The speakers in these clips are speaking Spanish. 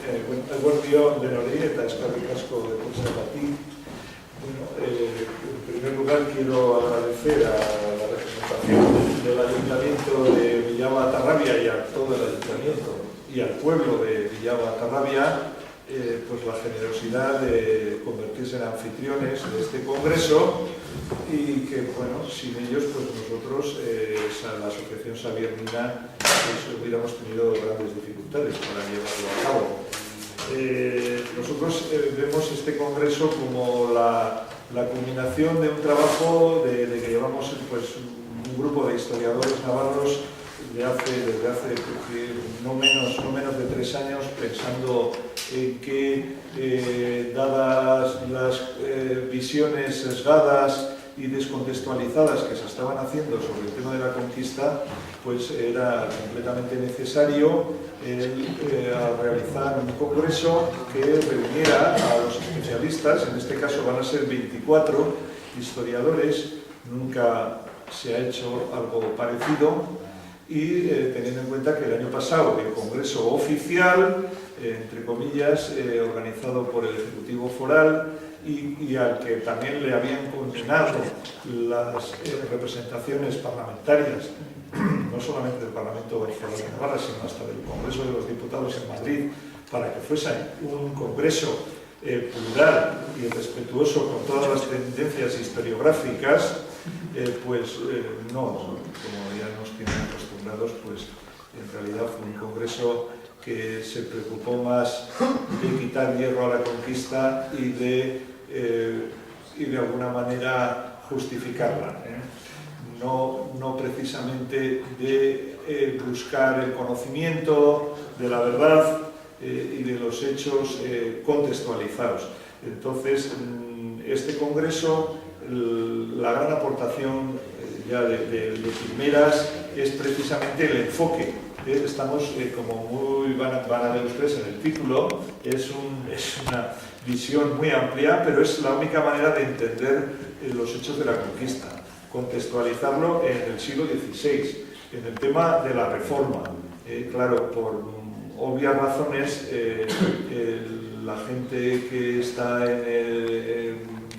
Eguerdi on denoi eta eskerrik asko de Puigcerati. Bueno, en primer lugar quiero agradecer a la representación del Ayuntamiento de Villava Tarrabia y a todo el Ayuntamiento y al pueblo de Villava Tarrabia pues la generosidad de convertirse en anfitriones de este congreso y que, bueno, sin ellos pues nosotros, la Asociación Xavier Mina, pues hubiéramos tenido grandes dificultades para llevarlo a cabo. Nosotros vemos este congreso como la culminación de un trabajo de que llevamos pues, un grupo de historiadores navarros desde hace no menos de 3 años, pensando en que, dadas las visiones sesgadas y descontextualizadas que se estaban haciendo sobre el tema de la conquista, pues era completamente necesario realizar un congreso que reuniera a los especialistas. En este caso van a ser 24 historiadores, nunca se ha hecho algo parecido, y teniendo en cuenta que el año pasado el congreso oficial, entre comillas, organizado por el Ejecutivo Foral y al que también le habían condenado las representaciones parlamentarias, no solamente del Parlamento Foral de Navarra, sino hasta del Congreso de los Diputados en Madrid, para que fuese un congreso plural y respetuoso con todas las tendencias historiográficas, pues no, como ya nos tienen acostumbrados, pues en realidad fue un congreso que se preocupó más de quitar hierro a la conquista y de alguna manera justificarla, no precisamente de buscar el conocimiento de la verdad y de los hechos contextualizados. Entonces, este congreso, la gran aportación ya de primeras es precisamente el enfoque. Estamos, como muy van a ver ustedes en el título, es una visión muy amplia, pero es la única manera de entender los hechos de la conquista, contextualizarlo en el siglo XVI, en el tema de la reforma. Claro, por obvias razones, la gente que está de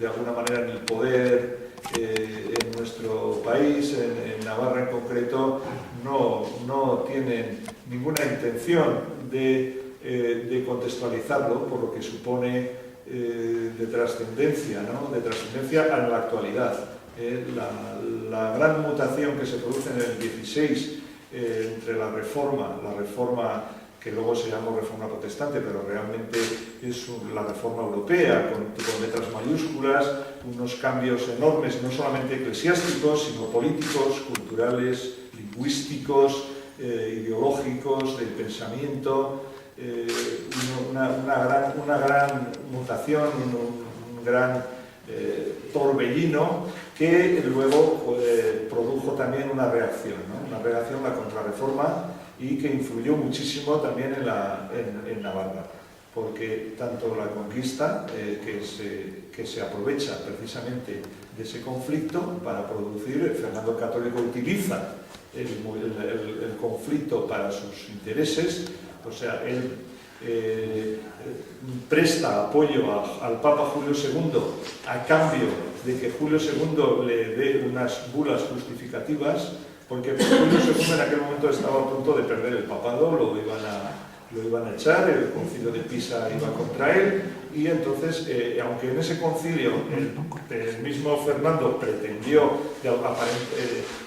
alguna manera en el poder en nuestro país, en Navarra en concreto, no tienen ninguna intención de contextualizarlo, por lo que supone de trascendencia, ¿no? De trascendencia en la actualidad. La gran mutación que se produce en el 16 entre la reforma que luego se llamó reforma protestante, pero realmente es la reforma europea, con letras mayúsculas, unos cambios enormes, no solamente eclesiásticos, sino políticos, culturales, lingüísticos, ideológicos, del pensamiento, una gran mutación, un gran torbellino que luego produjo también una reacción, ¿no? Una reacción, la contrarreforma, y que influyó muchísimo también en Navarra, porque tanto la conquista, que se aprovecha precisamente de ese conflicto para producir, Fernando el Católico utiliza el conflicto para sus intereses, o sea, él presta apoyo al Papa Julio II a cambio de que Julio II le dé unas bulas justificativas, porque Julio II en aquel momento estaba a punto de perder el papado, lo iban a echar, el concilio de Pisa iba contra él, y entonces, aunque en ese concilio el mismo Fernando pretendió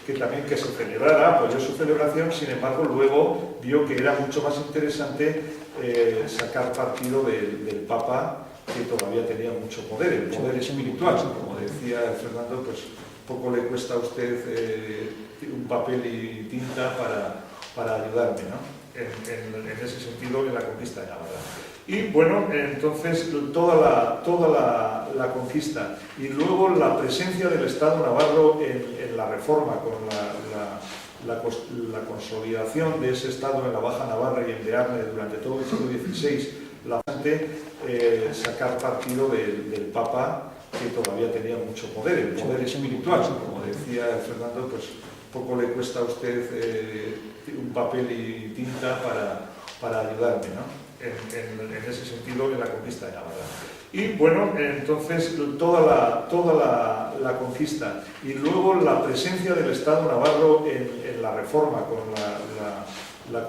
que también que se celebrara, apoyó su celebración, sin embargo luego vio que era mucho más interesante sacar partido del Papa, que todavía tenía mucho poder, el poder espiritual. Como decía Fernando, pues poco le cuesta a usted un papel y tinta para ayudarme, ¿no? En ese sentido, en la conquista de Navarra. Y bueno, entonces toda la conquista y luego la presencia del Estado navarro en la reforma, con la consolidación de ese Estado en la Baja Navarra y en Bearne durante todo el siglo XVI, la gente sacar partido del Papa, que todavía tenía mucho poder, el poder espiritual. Como decía Fernando, pues poco le cuesta a usted un papel y tinta para ayudarme, ¿no? En ese sentido, en la conquista de Navarra. Y bueno, entonces toda la conquista y luego la presencia del Estado navarro en la reforma, con la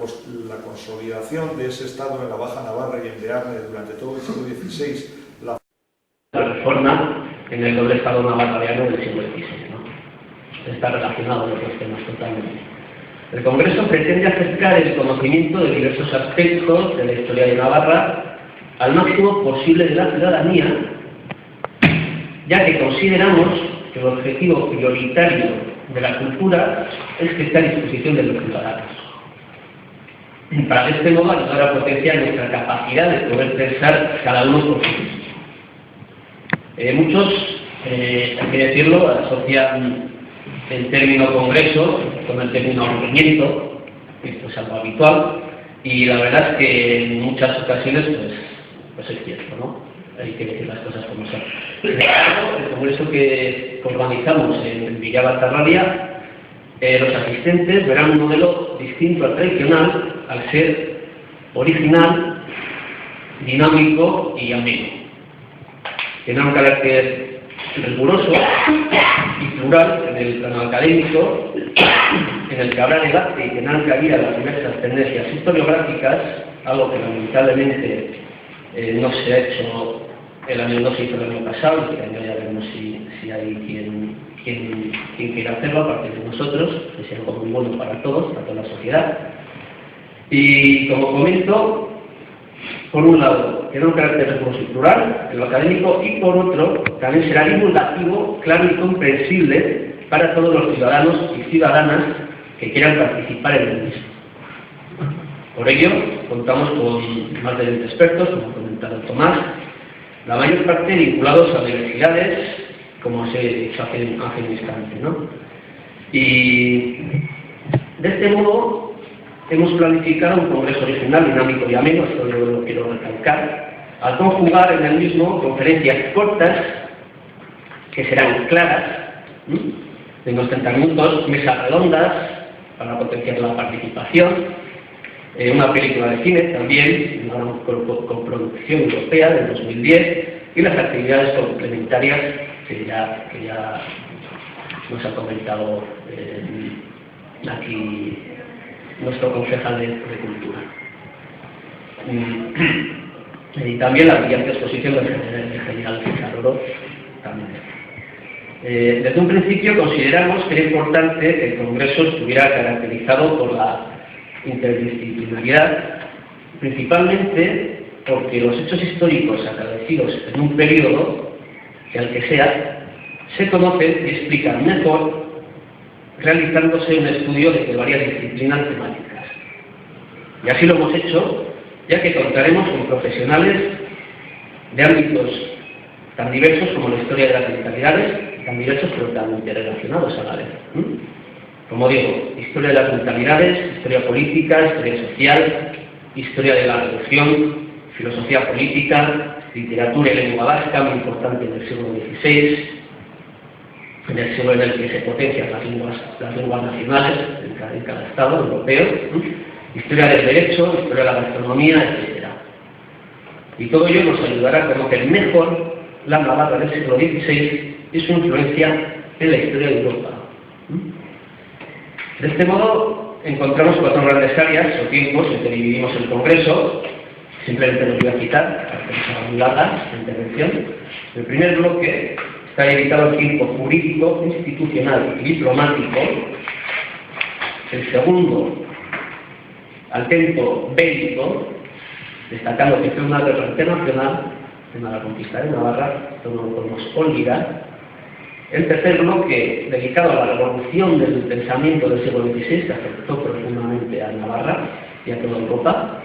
consolidación de ese Estado en la Baja Navarra y en Bearne durante todo el siglo XVI. La reforma en el doble Estado navarro-bearno del siglo XVI, ¿no? Está relacionado con los temas totalmente. El Congreso pretende acercar el conocimiento de diversos aspectos de la historia de Navarra al máximo posible de la ciudadanía, ya que consideramos que el objetivo prioritario de la cultura es que esté a disposición de los ciudadanos. Para de este modo ayudar a potenciar nuestra capacidad de poder pensar cada uno por sí mismo. Muchos, hay que decirlo, asocian el término congreso con el término movimiento, esto es algo habitual, y la verdad es que en muchas ocasiones pues es cierto, ¿no? Hay que decir las cosas como son. El congreso que organizamos en Villa-Batarralia, los asistentes verán un modelo distinto al tradicional, al ser original, dinámico y ameno. Tiene un carácter riguroso y plural en el plano académico, en el que habrá debate y tendrán cabida las diversas tendencias historiográficas, algo que lamentablemente no se ha hecho no se hizo el año pasado, y este año ya veremos si hay quien quiera hacerlo a partir de nosotros, que sea algo muy bueno para todos, para toda la sociedad. Y como comento, por un lado, tiene un carácter riguroso y plural en lo académico, y por otro, también será divulgativo, claro y comprensible para todos los ciudadanos y ciudadanas que quieran participar en el mismo. Por ello, contamos con más de 20 expertos, como ha comentado Tomás, la mayor parte vinculados a universidades, como os he dicho hace un instante, ¿no? Y de este modo hemos planificado un congreso original, dinámico y ameno, esto yo lo quiero recalcar, al conjugar en el mismo conferencias cortas, que serán claras, de unos 30 minutos, mesas redondas para potenciar la participación, una película de cine también, una coproducción europea del 2010, y las actividades complementarias que ya nos ha comentado aquí nuestro concejal de Cultura. Y también la brillante exposición del general César Oro también. Desde un principio consideramos que era importante que el Congreso estuviera caracterizado por la interdisciplinaridad, principalmente porque los hechos históricos acaecidos en un periodo, sea el que sea, se conocen y explican mejor realizándose un estudio de varias disciplinas temáticas. Y así lo hemos hecho, ya que contaremos con profesionales de ámbitos tan diversos como la historia de las mentalidades, tan diversos pero tan interrelacionados a la vez. Como digo, historia de las mentalidades, historia política, historia social, historia de la religión, filosofía política, literatura y lengua vasca, muy importante en el siglo XVI, en el siglo en el que se potencian las lenguas nacionales en cada estado europeo, historia del derecho, historia de la gastronomía, etc. Y todo ello nos ayudará a conocer mejor la Navarra del siglo XVI y su influencia en la historia de Europa. De este modo, encontramos 4 grandes áreas o tiempos en que dividimos el Congreso. Simplemente los voy a citar, para que no sea muy larga la intervención. El primer bloque está dedicado al tiempo jurídico, institucional y diplomático. El segundo, al tiempo bélico, destacando que fue una guerra internacional, en la conquista de Navarra, esto no lo podemos olvidar. El tercer bloque, dedicado a la revolución del pensamiento del siglo XVI, que afectó profundamente a Navarra y a toda Europa,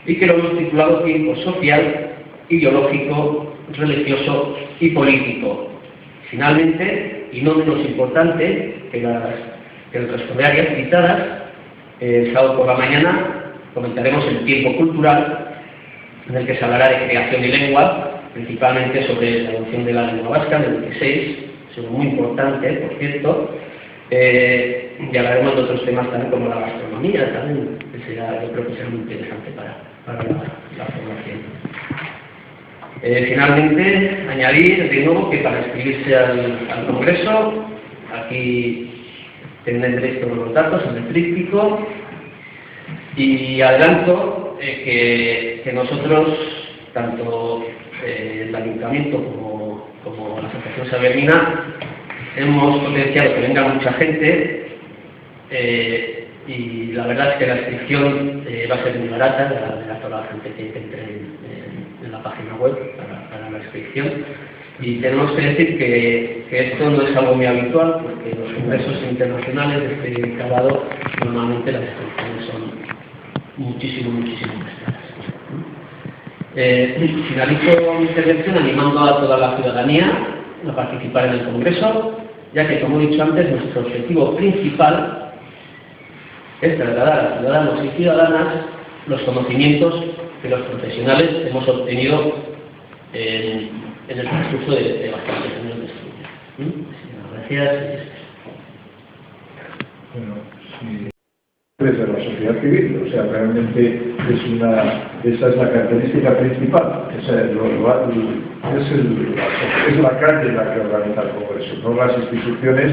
y que lo hemos titulado tiempo social, ideológico, religioso y político. Finalmente, y no menos importante que el resto de áreas citadas, el sábado por la mañana comentaremos el tiempo cultural, en el que se hablará de creación y lengua, principalmente sobre la evolución de la lengua vasca del XVI, es muy importante, por cierto, Y hablaremos de otros temas también como la gastronomía, también, que yo creo que será muy interesante para la formación. Finalmente, añadir de nuevo que para inscribirse al Congreso, aquí tendréis todos los datos en el tríptico, y adelanto que nosotros, tanto el Ayuntamiento como la Asociación Sabernina, hemos potenciado que venga mucha gente, y la verdad es que la inscripción va a ser muy barata, de toda la gente que entre en la página web para la inscripción. Y tenemos que decir que esto no es algo muy habitual, porque los congresos internacionales de este calado normalmente las inscripciones son muchísimo más caras. Finalizo mi intervención animando a toda la ciudadanía a participar en el Congreso, ya que, como he dicho antes, nuestro objetivo principal es trasladar a ciudadanos y ciudadanas los conocimientos que los profesionales hemos obtenido en el transcurso de bastantes años de estudio. Gracias. Bueno, sí. Desde la sociedad civil, o sea, realmente esa es la característica principal, o sea, es la calle la que organiza el Congreso, no las instituciones.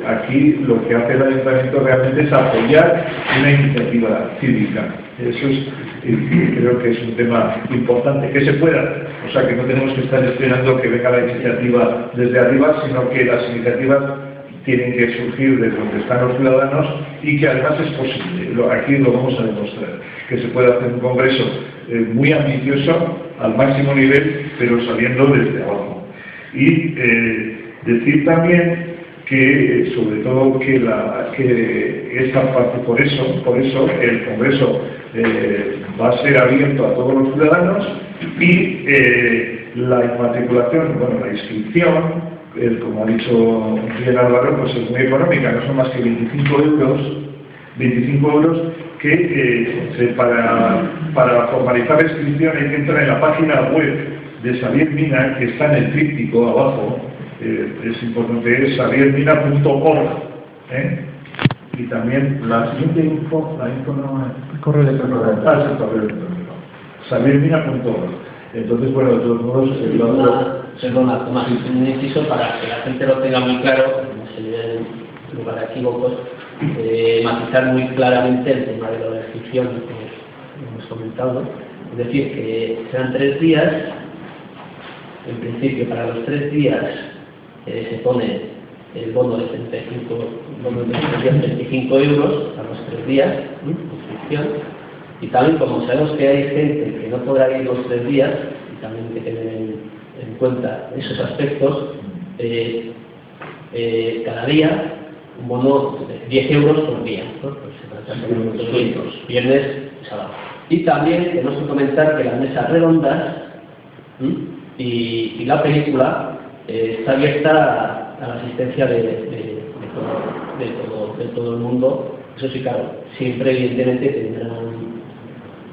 Aquí lo que hace el Ayuntamiento realmente es apoyar una iniciativa cívica. Eso creo que es un tema importante, que se pueda, o sea, que no tenemos que estar esperando que venga la iniciativa desde arriba, sino que las iniciativas tienen que surgir de donde están los ciudadanos y que además es posible. Aquí lo vamos a demostrar, que se puede hacer un congreso muy ambicioso, al máximo nivel, pero saliendo desde abajo. Y decir también que, sobre todo, que esta parte, por eso el congreso va a ser abierto a todos los ciudadanos y la inmatriculación, bueno, la inscripción, como ha dicho bien Álvaro, pues es muy económica, no son más que 25 euros que para formalizar la inscripción hay que entrar en la página web de Xavier Mina, que está en el tríptico abajo. Es importante, es xaviermina.org, y también la siguiente info no es correo electrónico, xaviermina.org. Entonces, bueno, de todos modos, Perdona, Tomás, un inciso para que la gente lo tenga muy claro, no se le dé lugar a equívocos, matizar muy claramente el tema de la inscripción que hemos comentado. Es decir, que serán 3 días, en principio para los 3 días se pone el bono de 25 euros a los 3 días, inscripción, y también como sabemos que hay gente que no podrá ir los 3 días, y también hay que tener en cuenta esos aspectos, cada día un bono de 10 euros por día, ¿no? Pues se trata de 200, viernes y sábado. Y también tenemos que comentar que las mesas redondas y la película está abierta a la asistencia de todo el mundo. Eso sí, claro, siempre evidentemente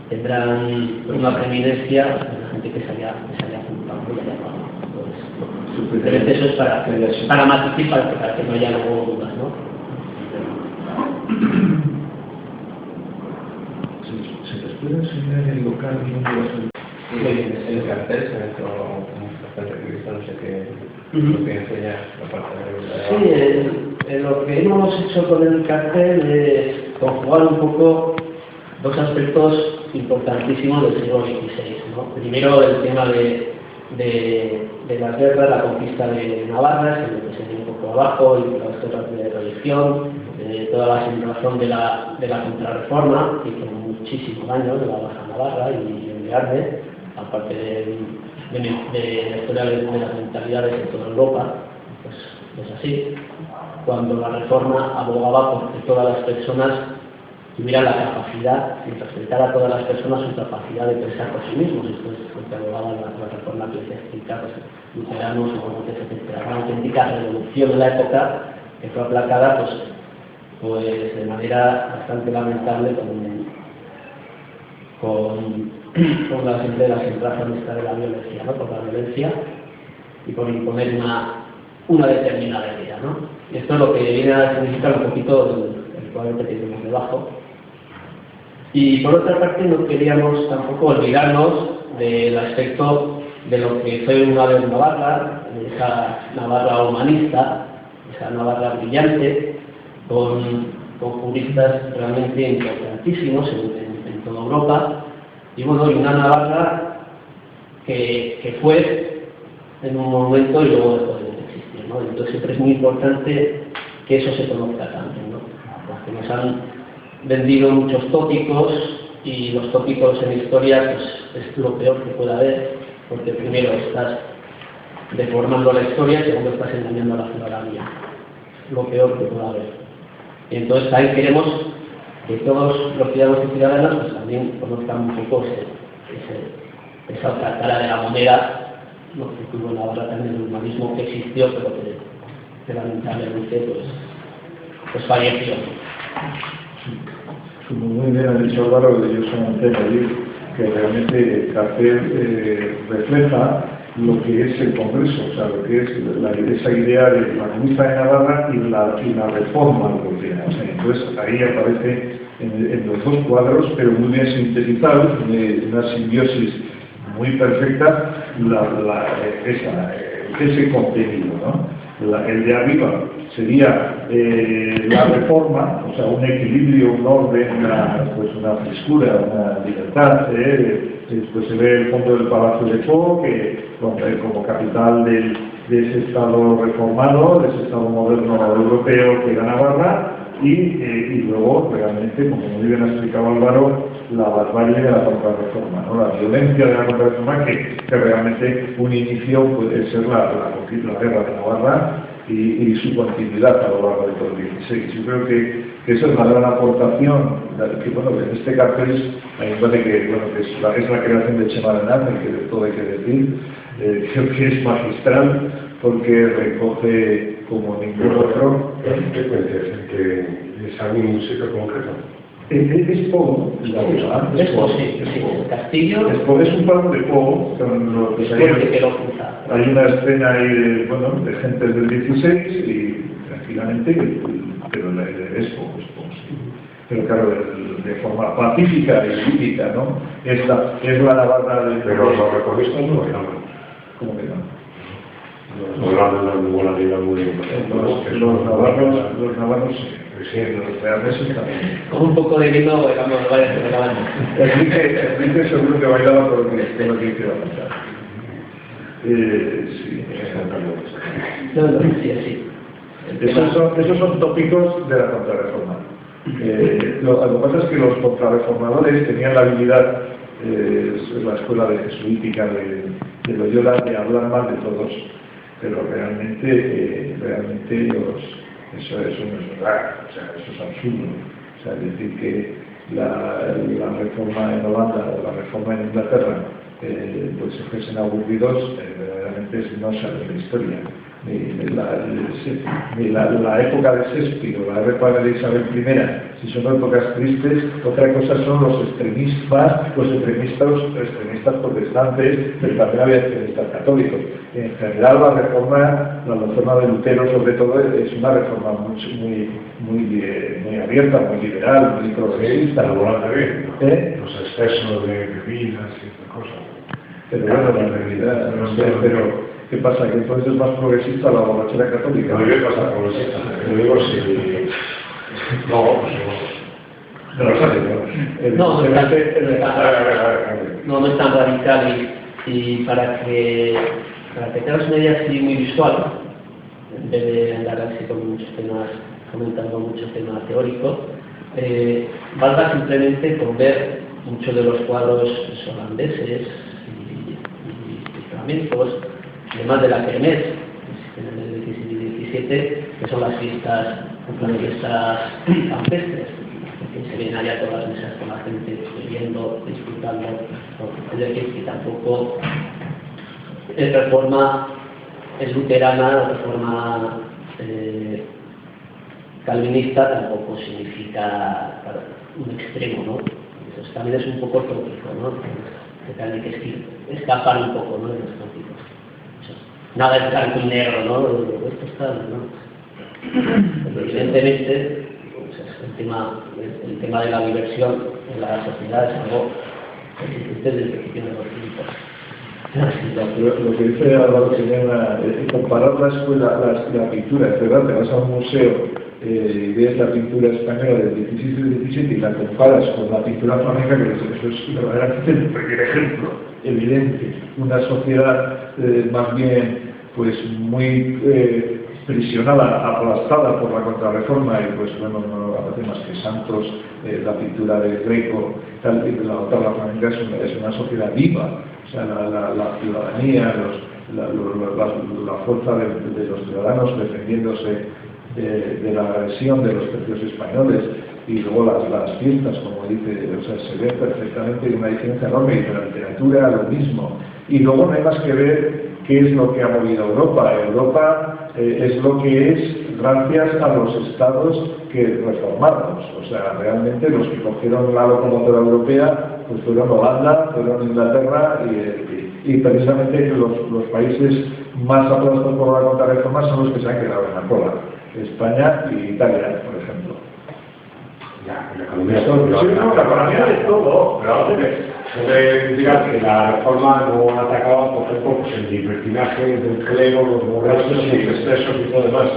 tendrán una preeminencia de la gente que se haya apuntado y haya pagado. Simplemente eso es para matizar, para que no haya luego dudas, ¿no? ¿Se les puede enseñar el local donde va a ser? Sí, el cartel se ve como bastante revista, no sé qué lo que enseña la parte de Sí, lo que hemos hecho con el cartel es conjugar un poco dos aspectos importantísimos del siglo XVI, ¿no? Primero, el tema de las guerras, la conquista de Navarra, que se viene un poco abajo, y las guerras de religión, toda la sinrazón de la contrarreforma, que hizo muchísimo daño de la Baja Navarra y en Bearne, aparte de la historia de las mentalidades en toda Europa. Pues es así. Cuando la reforma abogaba por que todas las personas tuvieran la capacidad de respetar a todas las personas su capacidad de pensar por sí mismos. Esto es lo que abogaba la reforma eclesiástica, pues, luteranos o etcétera. Una auténtica revolución en la época que fue aplacada pues de manera bastante lamentable con las entradas de la violencia, ¿no? Por la violencia y por imponer una determinada idea, ¿no? Esto es lo que viene a significar un poquito el cuadro que tenemos debajo. Y por otra parte no queríamos tampoco olvidarnos del aspecto de lo que fue una vez Navarra, esa Navarra humanista, esa Navarra brillante, con juristas realmente importantísimos en toda Europa, y bueno, y una Navarra que fue en un momento y luego dejó de existir, ¿no? Entonces siempre es muy importante que eso se conozca también, ¿no? Porque nos han vendido muchos tópicos, y los tópicos en historia pues, es lo peor que puede haber, porque primero estás deformando la historia y segundo estás engañando a la ciudadanía. Lo peor que puede haber. Y entonces también queremos que todos los ciudadanos y ciudadanas pues, también conozcan un poco esa otra cara de la moneda, lo que tuvo en Navarra también el humanismo que existió, pero que lamentablemente pues falleció. Como muy bien ha dicho Álvaro, yo solamente añadir que realmente Cartel refleja lo que es el Congreso, o sea, lo que es esa idea de la conquista de Navarra y la reforma europea. O sea, entonces ahí aparece en los dos cuadros, pero muy bien sintetizados, una simbiosis muy perfecta, ese contenido, ¿no? El de arriba sería la reforma, o sea, un equilibrio, un orden, una frescura, una libertad. Después se ve el fondo del Palacio de Pau, que como capital de ese Estado reformado, de ese Estado moderno europeo que era Navarra, y luego, realmente, como muy bien ha explicado Álvaro, la barbarie de la contrarreforma, ¿no? La violencia de la contrarreforma, que realmente un inicio puede ser la guerra de Navarra y su continuidad a lo largo de todo el XVI. Yo creo que esa es la gran aportación, que bueno, en este cartel a mí me parece que, bueno, que es la creación de Chema Arenal, que de todo hay que decir. Creo que es magistral porque recoge como ningún otro. ¿Qué puede ser? ¿Que es algún sitio concreto? Es Pau, la verdad. Es Pau, sí. El castillo. Es un cuadro de Pau, con lo que hay una escena ahí de gente del 16 y tranquilamente, pero es Pau, sí. Pero claro, de forma pacífica y cívica, ¿no? Es la Navarra del... Pero los reformistas no bailan. ¿Cómo que no? Los navarros sí, los reales también. Con un poco de vino, bailamos varias de la banda. Enrique seguro que bailaba por lo que hiciera pasar. Sí, sí, así. Esos son tópicos de la contrarreforma. Lo que pasa es que los contrarreformadores tenían la habilidad, la escuela de jesuítica de Loyola, de hablar mal de todos, pero realmente eso no es verdad, o sea, eso es absurdo. O sea, decir que la reforma en Holanda o la reforma en Inglaterra pues se fuesen aburridos, verdaderamente no sabe la historia. Ni la época de Shakespeare o la época de Isabel I, si son épocas tristes, otra cosa son los extremistas protestantes, pero también había extremistas católicos. En general la reforma de Lutero sobre todo es una reforma muy abierta, muy liberal, muy progresista. Los excesos de bebidas y estas cosas. Pero bueno, la realidad, pero ¿qué pasa? ¿Que entonces es más progresista la borrachera católica? No, ¿qué pasa progresista? Yo digo si... No es tan radical y para que te hagas una idea así muy visual, en vez de andar así con muchos temas, comentando mucho tema teórico, valga simplemente con ver muchos de los cuadros holandeses y flamencos, además de la Kermés, en el 16 y 17, que son las fiestas campestres, que se ven allá todas las mesas con la gente bebiendo, disfrutando, es decir, que tampoco es reforma luterana, reforma calvinista, tampoco significa un extremo, ¿no? Eso también es un poco tópico, ¿no? Que también hay que escapar un poco, ¿no?, de los tópicos. Nada es blanco y negro, ¿no? Esto está, ¿no? Evidentemente, el tema de la diversión en la sociedad es algo que existe desde el principio de los tiempos. Lo que dice Álvaro sería comparar la escuela, la pintura, es verdad, te vas a un museo y ves la pintura española del 16 y del 17 y la comparas con la pintura flamenca, que eso es verdaderamente el primer ejemplo evidente. Una sociedad más bien pues muy prisionada, aplastada por la contrarreforma y pues bueno, no aparece más que santos, la pintura de Greco, tal, y la otra, la flamenca, es una sociedad viva. O sea, la ciudadanía, la fuerza de los ciudadanos defendiéndose de la agresión de los tercios españoles, y luego las fiestas, como dice, o sea, se ve perfectamente una diferencia enorme, y de la literatura lo mismo. Y luego no hay más que ver qué es lo que ha movido Europa. Europa es lo que es gracias a los estados que reformamos. O sea, realmente los que cogieron la locomotora europea pues fueron Holanda, fueron Inglaterra y precisamente los países más aplastados por la contrarreforma son los que se han quedado en la cola. España y Italia, por ejemplo. Ya, la economía es todo. Sí, no, la economía es todo. Pero se diga que la reforma no atacaba, por ejemplo, pues el libertinaje del clero, los borrachos y los excesos y todo demás.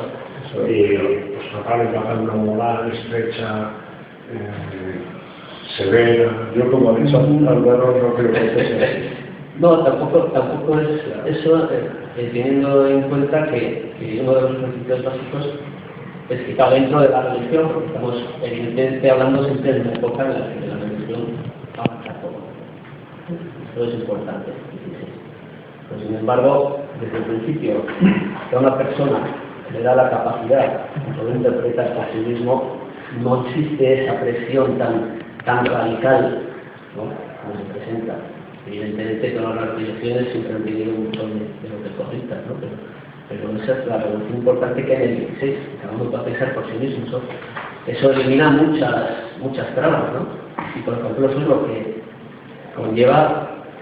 Y pues tratar de tratar una moral estrecha, severa. Yo, como ha dicho Álvaro, no creo que sea así. No, tampoco es eso, teniendo en cuenta que uno de los principios básicos es que está dentro de la religión, porque estamos evidentemente hablando siempre de una época en la que la religión avanza todo. Eso es importante. Pero sin embargo, desde el principio, que a una persona le da la capacidad de poder interpretar por sí mismo, no existe esa presión tan radical, ¿no?, como se presenta. Evidentemente, todas las religiones siempre han tenido mucho de lo que conectan, ¿no? Pero esa es la revolución importante que hay en el 16, que cada uno puede pensar por sí mismo. Eso elimina muchas trabas, ¿no? Y por ejemplo, eso es lo que conlleva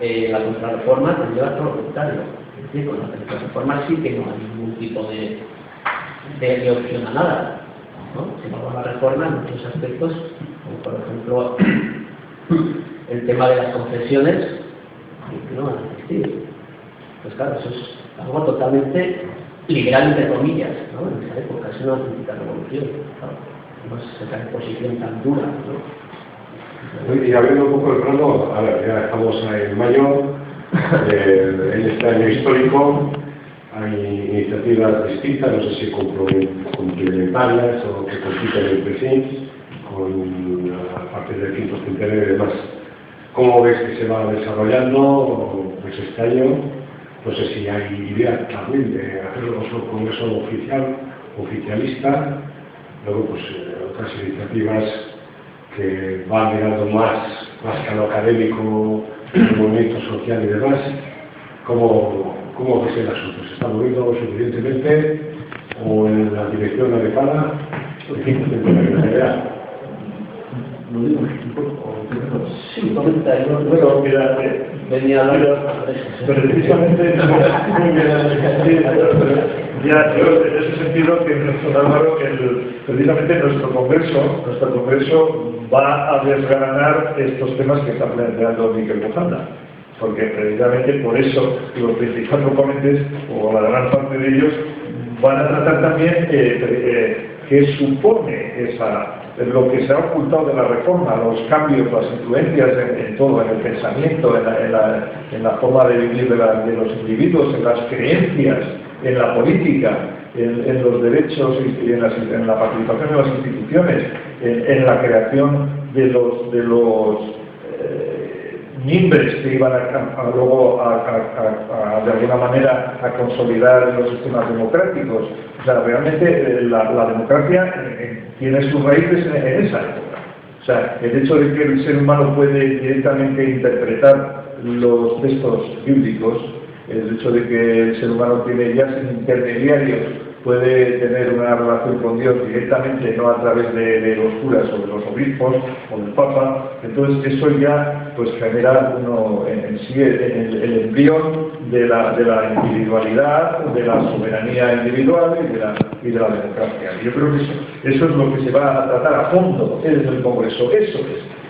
la contrarreforma, conlleva todo lo contrario. Es decir, con la contrarreforma sí que no hay ningún tipo de opción a nada, ¿no? Sin embargo, la reforma en muchos aspectos, como por ejemplo el tema de las confesiones, que no van a existir. Pues claro, eso es algo totalmente liberal, entre comillas, ¿no? En esa época es una auténtica revolución, ¿no? No es esa exposición tan dura, ¿no? Y abriendo un poco el plano, a ver, ya estamos en mayo, en este año histórico hay iniciativas distintas, no sé si complementarias o que compiten entre sí, con a partir del quinto centenario y demás. ¿Cómo ves que se va desarrollando pues este año? No sé si hay idea también de hacerlo un congreso oficialista, luego pues otras iniciativas que van mirando más que a lo académico, el movimiento social y demás. ¿Cómo ves el asunto? ¿Se está moviendo suficientemente o en la dirección adecuada? ¿El quinto centenario de la idea? Sí, comentario. Bueno, mira, venía a hablar precisamente, ya, yo en ese sentido que nuestro Álvaro, precisamente nuestro congreso va a desgranar estos temas que está planteando Miquel Bojanda, porque precisamente por eso los principales ponentes, o la gran parte de ellos, van a tratar también qué supone lo que se ha ocultado de la reforma, los cambios, las influencias en todo, en el pensamiento, en la forma de vivir de los individuos, en las creencias, en la política, en los derechos y en la participación en las instituciones, en la creación de los mimbres que iban luego de alguna manera a consolidar los sistemas democráticos. O sea, realmente la democracia tiene sus raíces en esa época. O sea, el hecho de que el ser humano puede directamente interpretar los textos bíblicos, el hecho de que el ser humano tiene ya sin intermediarios puede tener una relación con Dios directamente, no a través de los curas o de los obispos o del Papa. Entonces eso ya pues genera en sí el embrión de la individualidad, de la soberanía individual y de la democracia. Yo creo que eso es lo que se va a tratar a fondo en el Congreso. Ese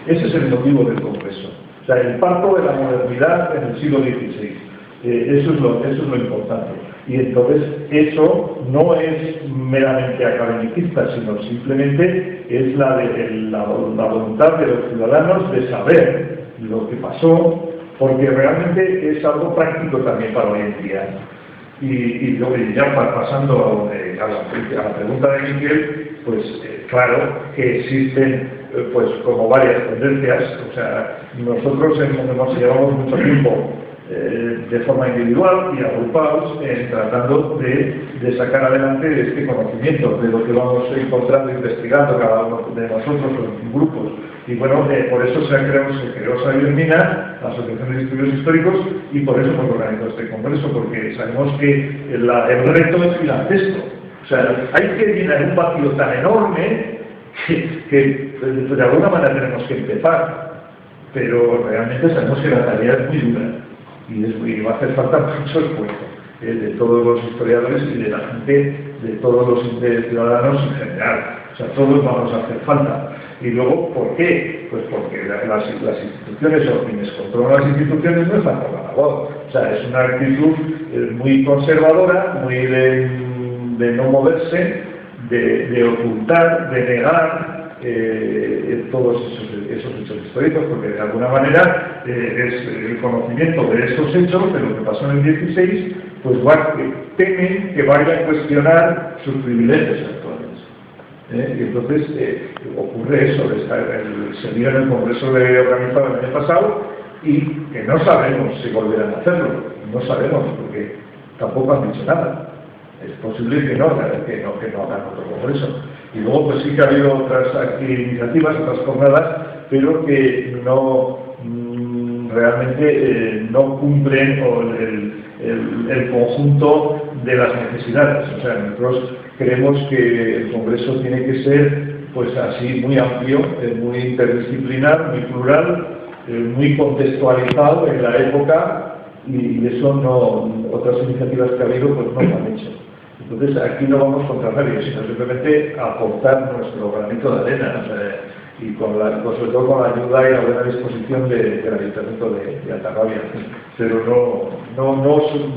es el motivo del Congreso. O sea, el parto de la modernidad en el siglo XVI. Eso es lo importante. Y entonces eso no es meramente academicista, sino simplemente es la voluntad de los ciudadanos de saber lo que pasó, porque realmente es algo práctico también para hoy en día. Y ya pasando a la pregunta de Miguel, pues claro que existen pues como varias tendencias. O sea, nosotros llevamos mucho tiempo de forma individual y agrupados tratando de sacar adelante este conocimiento de lo que vamos encontrando e investigando cada uno de nosotros en grupos. Y bueno, por eso se creó Sabiermina, la Asociación de Estudios Históricos, y por eso hemos organizado este congreso, porque sabemos que el reto es gigantesco. O sea, hay que llenar un vacío tan enorme que de alguna manera tenemos que empezar, pero realmente sabemos que la tarea es muy dura y va a hacer falta mucho esfuerzo de todos los historiadores y de la gente, de todos los ciudadanos en general. O sea, todos vamos a hacer falta. Y luego, ¿por qué? Pues porque las instituciones o quienes controlan las instituciones no están por la labor. O sea, es una actitud muy conservadora, muy de no moverse, de ocultar, de negar todos esos hechos históricos, porque de alguna manera es el conocimiento de estos hechos, de lo que pasó en el 16, pues temen que vaya a cuestionar sus privilegios actuales. Y entonces ocurre eso, se dio en el Congreso organizado el año pasado, y que no sabemos si volverán a hacerlo, no sabemos, porque tampoco han dicho nada. Es posible que no hagan otro congreso. Y luego pues sí que ha habido otras iniciativas, otras jornadas, pero que no realmente no cumplen el conjunto de las necesidades. O sea, nosotros creemos que el congreso tiene que ser pues así muy amplio, muy interdisciplinar, muy plural, muy contextualizado en la época, y eso otras iniciativas que ha habido pues no lo han hecho. Entonces aquí no vamos contra nadie, sino simplemente aportar nuestro granito de arena, o sea, y sobre todo con la ayuda y la buena disposición del Ayuntamiento de Altarrabia, pero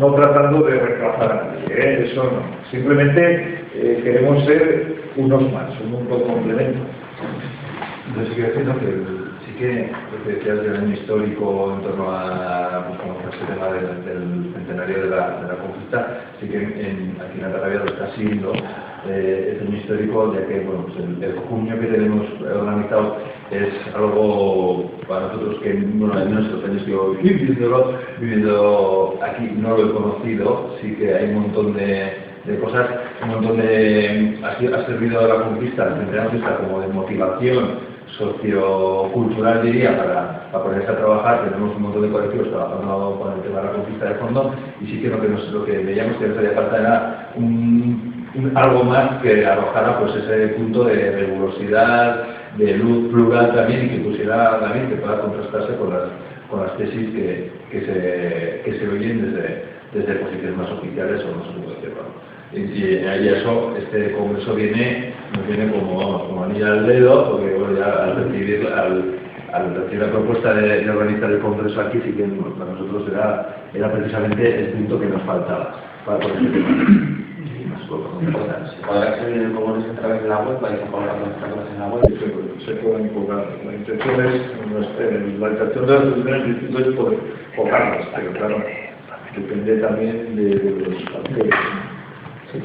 no tratando de reemplazar a nadie, eso no. Simplemente queremos ser unos más, un complemento. Entonces, quiero decir que sí que lo que decías del año histórico en torno a este tema del centenario de la conquista, sí que aquí en Altarrabia lo está siendo este año histórico, ya que bueno, pues el junio que tenemos organizado es algo para nosotros que bueno, en estos años que yo viviendo aquí no lo he conocido. Sí que hay un montón de cosas, un montón ha servido la conquista, el centenario como de motivación sociocultural, diría, para ponerse a trabajar. Tenemos un montón de colectivos trabajando con el tema de la conquista de fondo, y sí que lo que veíamos que nos haría falta era algo más que arrojara pues ese punto de rigurosidad, de luz plural también, y que pusiera también, que pueda contrastarse con las tesis que se oyen desde posiciones más oficiales o no sé cómo decirlo. Y ahí eso, este congreso nos viene como anilla al dedo, porque bueno, ya al recibir la propuesta de organizar el congreso aquí, sí que para nosotros era precisamente el punto que nos faltaba para poder y más cosas. ¿Se podrá acceder el congreso a través de la web? ¿Vais a colgar nuestras cosas en la web? Se pueden colgar. La intención del distrito es poder colgarlas, pero claro, depende también de los actores. Sí.